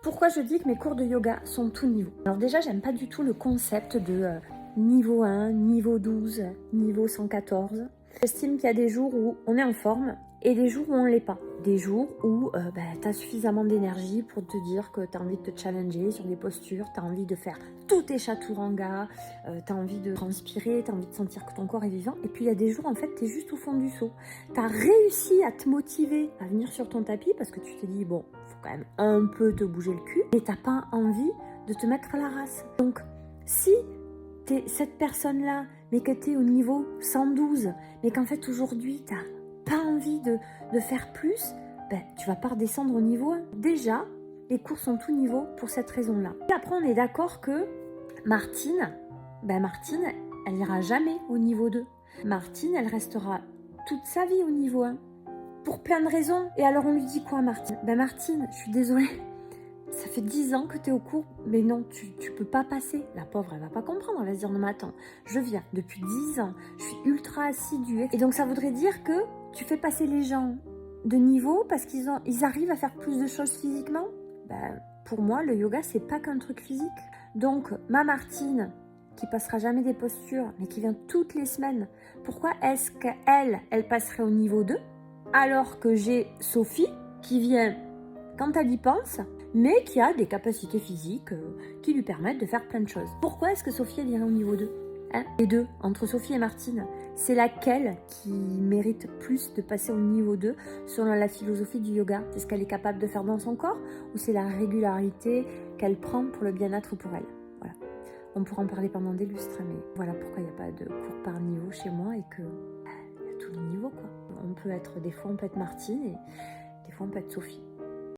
Pourquoi je dis que mes cours de yoga sont tout niveau? Alors déjà, j'aime pas du tout le concept de niveau 1, niveau 12, niveau 114. J'estime qu'il y a des jours où on est en forme et des jours où on l'est pas. Des jours où tu as suffisamment d'énergie pour te dire que tu as envie de te challenger sur des postures, tu as envie de faire tous tes chaturanga, tu as envie de transpirer, tu as envie de sentir que ton corps est vivant. Et puis il y a des jours, en fait, tu es juste au fond du seau. Tu as réussi à te motiver à venir sur ton tapis parce que tu te dis, bon, il faut quand même un peu te bouger le cul, mais tu n'as pas envie de te mettre à la race. Donc, si tu es cette personne-là, mais que tu es au niveau 112, mais qu'en fait aujourd'hui, tu n'as pas envie de faire plus, tu vas pas redescendre au niveau 1. Déjà, les cours sont tout niveau pour cette raison-là. Et après, on est d'accord que Martine, elle ira jamais au niveau 2. Martine, elle restera toute sa vie au niveau 1. Pour plein de raisons. Et alors, on lui dit quoi, Martine? Martine, je suis désolée. Ça fait 10 ans que tu es au cours, mais non, tu peux pas passer. La pauvre, elle va pas comprendre, elle va se dire, non mais attends, je viens depuis 10 ans, je suis ultra assidue. Et donc ça voudrait dire que tu fais passer les gens de niveau parce qu'ils arrivent à faire plus de choses physiquement. Pour moi, le yoga, c'est pas qu'un truc physique. Donc, ma Martine, qui passera jamais des postures, mais qui vient toutes les semaines, pourquoi est-ce qu'elle passerait au niveau 2 alors que j'ai Sophie qui vient quand elle y pense, mais qui a des capacités physiques qui lui permettent de faire plein de choses. Pourquoi est-ce que Sophie elle irait au niveau 2 Les deux, entre Sophie et Martine, c'est laquelle qui mérite plus de passer au niveau 2 selon la philosophie du yoga? C'est ce qu'elle est capable de faire dans son corps ou c'est la régularité qu'elle prend pour le bien-être pour elle? Voilà. On pourra en parler pendant des lustres, mais voilà pourquoi il n'y a pas de cours par niveau chez moi et que y a tous les niveaux, quoi. Des fois on peut être Martine et des fois on peut être Sophie.